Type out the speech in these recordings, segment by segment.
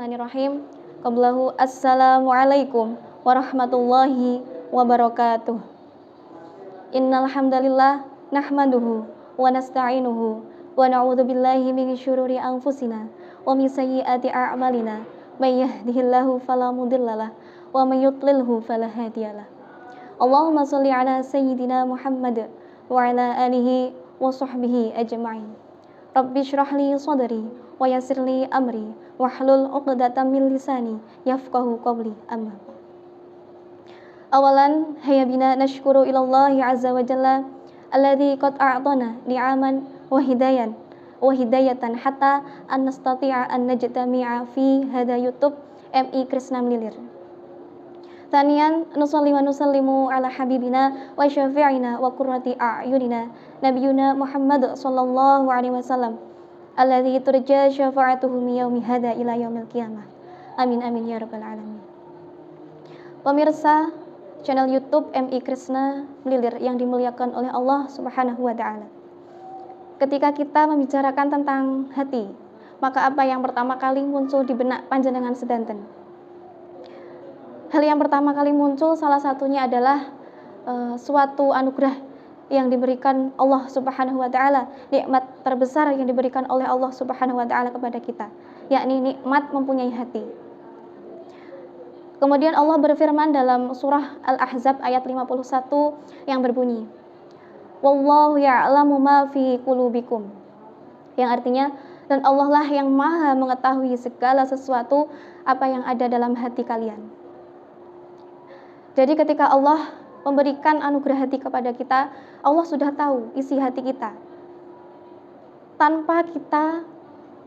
Bismillahirrahmanirrahim. Qablahu assalamualaikum warahmatullahi wabarakatuh. Innal hamdalillah nahmaduhu wa nasta'inuhu wa na'udzu billahi min syururi anfusina wa min sayyiati a'malina. May yahdihillahu fala mudhillalah wa may yudlilhu fala hadiyalah. Allahumma shalli ala sayyidina Muhammad wa ala alihi wa sahbihi ajma'in. Rabbi shrah li sadri wa yassir li amri wahlul 'uqdatam min lisani yafqahu qawli. Amma awalan hayya bina nashkuru ilallahi azza wa jalla alladzi qad a'tana ni'aman wa hidayatan hatta an nastati'a an najtami'a fi hada YouTube MI Krisna Mlilir. Thaniyan nusalli wa nusallimu ala habibina wa syafi'ina wa qurrati a'yunina nabiyuna Muhammad sallallahu alaihi wasallam alladzi turja syafa'atuhu min yaumi hada ila yaumil qiyamah. Amin amin ya rabbal alamin. Pemirsa channel YouTube MI Krisna Mlilir yang dimuliakan oleh Allah Subhanahu wa taala. Ketika kita membicarakan tentang hati, maka apa yang pertama kali muncul di benak panjenengan sedanten? Hal yang pertama kali muncul salah satunya adalah suatu anugerah yang diberikan Allah Subhanahu wa taala, nikmat terbesar yang diberikan oleh Allah Subhanahu wa taala kepada kita, yakni nikmat mempunyai hati. Kemudian Allah berfirman dalam surah Al-Ahzab ayat 51 yang berbunyi, Wallahu ya'lamu ma fi qulubikum. Yang artinya, dan Allah lah yang maha mengetahui segala sesuatu apa yang ada dalam hati kalian. Jadi ketika Allah memberikan anugerah hati kepada kita, Allah sudah tahu isi hati kita. Tanpa kita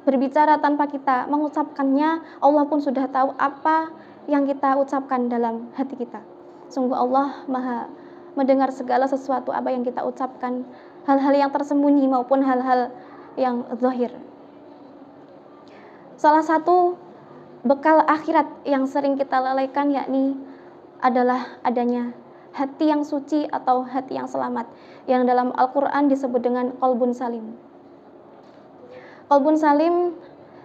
berbicara, tanpa kita mengucapkannya, Allah pun sudah tahu apa yang kita ucapkan dalam hati kita. Sungguh Allah maha mendengar segala sesuatu apa yang kita ucapkan, hal-hal yang tersembunyi maupun hal-hal yang zahir. Salah satu bekal akhirat yang sering kita lalaikan yakni adalah adanya hati yang suci atau hati yang selamat, yang dalam Al-Quran disebut dengan qalbun salim. Qalbun salim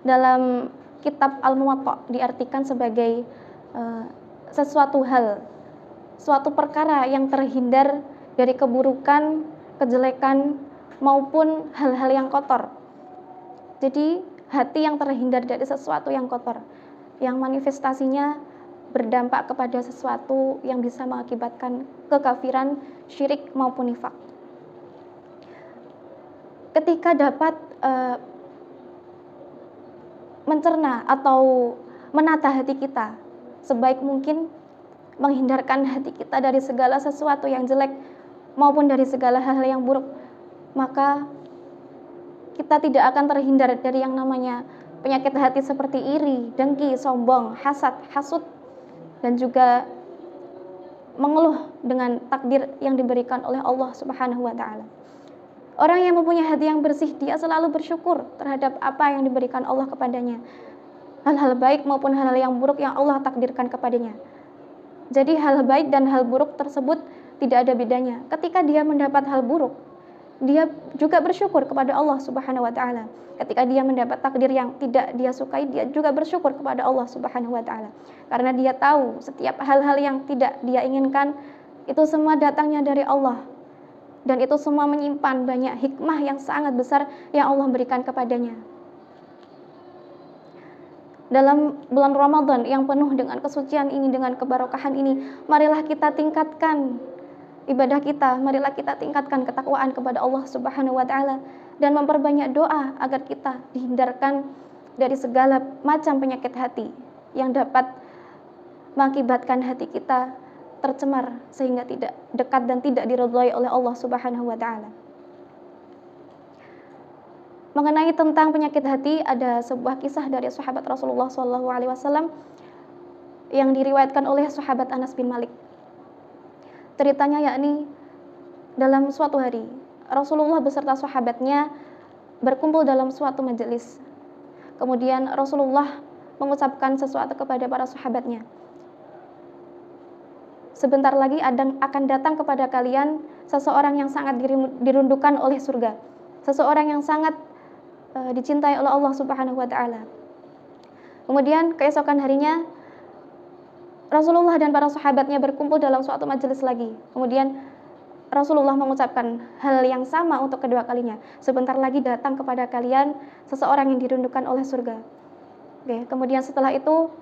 dalam kitab Al-Muwatta diartikan sebagai sesuatu hal, suatu perkara yang terhindar dari keburukan, kejelekan maupun hal-hal yang kotor. Jadi hati yang terhindar dari sesuatu yang kotor, yang manifestasinya berdampak kepada sesuatu yang bisa mengakibatkan kekafiran, syirik maupun nifak. Ketika dapat mencerna atau menata hati kita sebaik mungkin, menghindarkan hati kita dari segala sesuatu yang jelek maupun dari segala hal-hal yang buruk, maka kita tidak akan terhindar dari yang namanya penyakit hati seperti iri, dengki, sombong, hasad, hasud, dan juga mengeluh dengan takdir yang diberikan oleh Allah Subhanahu wa taala. Orang yang mempunyai hati yang bersih, dia selalu bersyukur terhadap apa yang diberikan Allah kepadanya, hal-hal baik maupun hal-hal yang buruk yang Allah takdirkan kepadanya. Jadi hal baik dan hal buruk tersebut tidak ada bedanya. Ketika dia mendapat hal buruk, dia juga bersyukur kepada Allah Subhanahu wa taala. Ketika dia mendapat takdir yang tidak dia sukai, dia juga bersyukur kepada Allah Subhanahu wa taala. Karena dia tahu setiap hal-hal yang tidak dia inginkan itu semua datangnya dari Allah. Dan itu semua menyimpan banyak hikmah yang sangat besar yang Allah berikan kepadanya. Dalam bulan Ramadan yang penuh dengan kesucian ini, dengan keberkahan ini, marilah kita tingkatkan ibadah kita, marilah kita tingkatkan ketakwaan kepada Allah Subhanahu wa taala dan memperbanyak doa agar kita dihindarkan dari segala macam penyakit hati yang dapat mengakibatkan hati kita tercemar sehingga tidak dekat dan tidak diridhai oleh Allah Subhanahu wa taala. Mengenai tentang penyakit hati, ada sebuah kisah dari sahabat Rasulullah SAW yang diriwayatkan oleh sahabat Anas bin Malik. Ceritanya yakni dalam suatu hari Rasulullah beserta sahabatnya berkumpul dalam suatu majelis. Kemudian Rasulullah mengucapkan sesuatu kepada para sahabatnya. Sebentar lagi akan datang kepada kalian seseorang yang sangat dirindukan oleh surga, seseorang yang sangat dicintai oleh Allah Subhanahu wa taala. Kemudian keesokan harinya Rasulullah dan para sahabatnya berkumpul dalam suatu majelis lagi. Kemudian Rasulullah mengucapkan hal yang sama untuk kedua kalinya. Sebentar lagi datang kepada kalian seseorang yang dirindukan oleh surga. Oke, kemudian setelah itu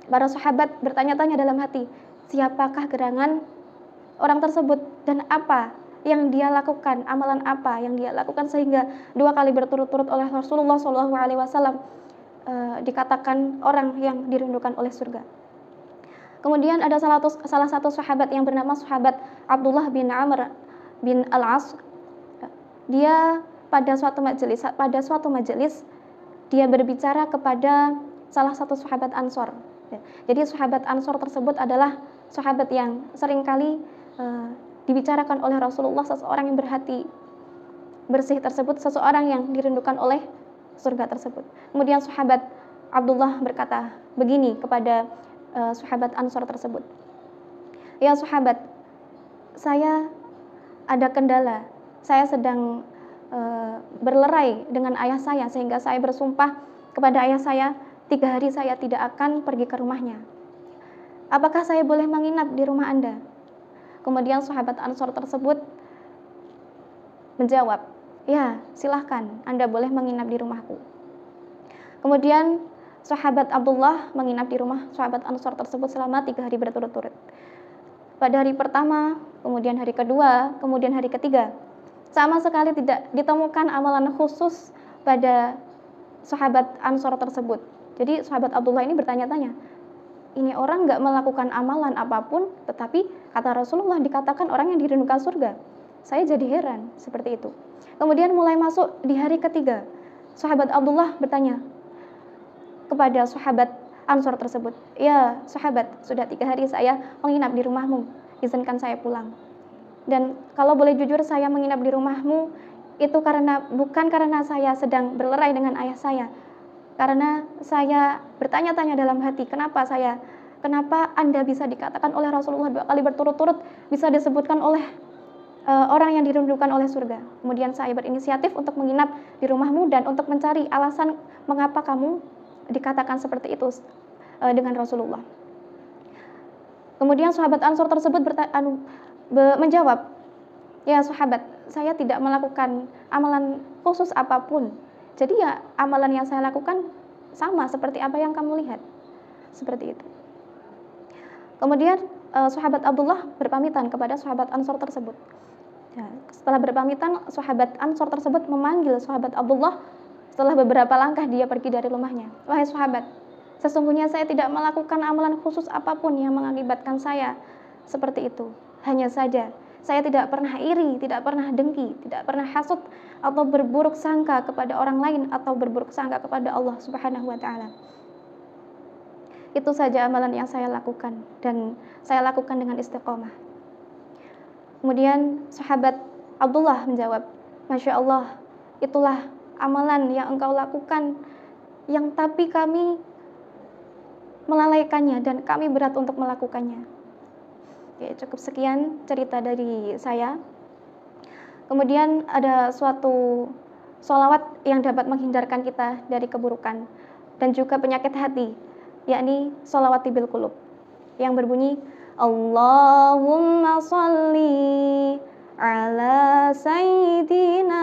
para sahabat bertanya-tanya dalam hati, siapakah gerangan orang tersebut dan apa yang dia lakukan, amalan apa yang dia lakukan sehingga dua kali berturut-turut oleh Rasulullah SAW dikatakan orang yang dirindukan oleh surga. Kemudian ada salah satu sahabat yang bernama sahabat Abdullah bin Amr bin Al-As. Dia pada suatu majelis dia berbicara kepada salah satu sahabat Ansor. Jadi sahabat Ansor tersebut adalah sahabat yang seringkali dibicarakan oleh Rasulullah, seseorang yang berhati bersih tersebut, seseorang yang dirindukan oleh surga tersebut. Kemudian sahabat Abdullah berkata begini kepada sahabat Ansor tersebut, ya sahabat, saya ada kendala, saya sedang berlerai dengan ayah saya sehingga saya bersumpah kepada ayah saya 3 hari saya tidak akan pergi ke rumahnya. Apakah saya boleh menginap di rumah Anda? Kemudian sahabat Ansor tersebut menjawab, ya silahkan, Anda boleh menginap di rumahku. Kemudian sahabat Abdullah menginap di rumah sahabat Ansor tersebut selama 3 hari berturut-turut. Pada hari pertama, kemudian hari kedua, kemudian hari ketiga, sama sekali tidak ditemukan amalan khusus pada sahabat Ansor tersebut. Jadi sahabat Abdullah ini bertanya-tanya, ini orang nggak melakukan amalan apapun, tetapi kata Rasulullah dikatakan orang yang dirindukan surga. Saya jadi heran seperti itu. Kemudian mulai masuk di hari ketiga, sahabat Abdullah bertanya kepada sahabat Ansor tersebut, ya sahabat, sudah 3 hari saya menginap di rumahmu, izinkan saya pulang. Dan kalau boleh jujur, saya menginap di rumahmu itu bukan karena saya sedang berlerai dengan ayah saya, karena saya bertanya-tanya dalam hati, kenapa Anda bisa dikatakan oleh Rasulullah 2 kali berturut-turut, bisa disebutkan oleh orang yang dirindukan oleh surga. Kemudian saya berinisiatif untuk menginap di rumahmu dan untuk mencari alasan mengapa kamu dikatakan seperti itu dengan Rasulullah. Kemudian sahabat Ansor tersebut menjawab, ya sahabat, saya tidak melakukan amalan khusus apapun. Jadi ya amalan yang saya lakukan sama seperti apa yang kamu lihat. Seperti itu. Kemudian sahabat Abdullah berpamitan kepada sahabat Ansor tersebut. Ya, setelah berpamitan, sahabat Ansor tersebut memanggil sahabat Abdullah. Setelah beberapa langkah dia pergi dari rumahnya. Wahai sahabat, sesungguhnya saya tidak melakukan amalan khusus apapun yang mengakibatkan saya seperti itu. Hanya saja saya tidak pernah iri, tidak pernah dengki, tidak pernah hasud atau berburuk sangka kepada orang lain atau berburuk sangka kepada Allah Subhanahu wa taala. Itu saja amalan yang saya lakukan dan saya lakukan dengan istiqomah. Kemudian sahabat Abdullah menjawab, Masya Allah, itulah amalan yang engkau lakukan, yang tapi kami melalaikannya dan kami berat untuk melakukannya. Oke, cukup sekian cerita dari saya. Kemudian ada suatu sholawat yang dapat menghindarkan kita dari keburukan dan juga penyakit hati, yakni sholawat tibil qulub yang berbunyi, Allahumma sholli ala sayyidina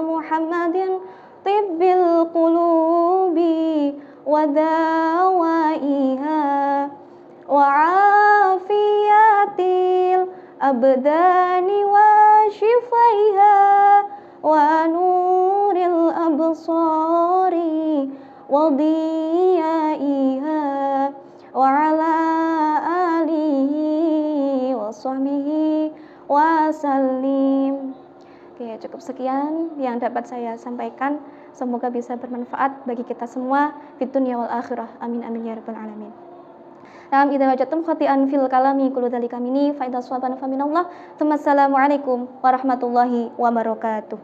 Muhammadin tibbil qulubi wa dawaiha wa afiyatil abdani wa shifaiha wa nuril absari wa diyaiha wa ala alihi wa sahbihi wa sallim. Oke, cukup sekian yang dapat saya sampaikan. Semoga bisa bermanfaat bagi kita semua di dunia wal akhirah. Amin amin ya rabbal alamin. Idza wajadtum khati'an fil kalami kullu dzalika minni fa idza shawaban fa minallah. Assalamualaikum warahmatullahi wabarakatuh.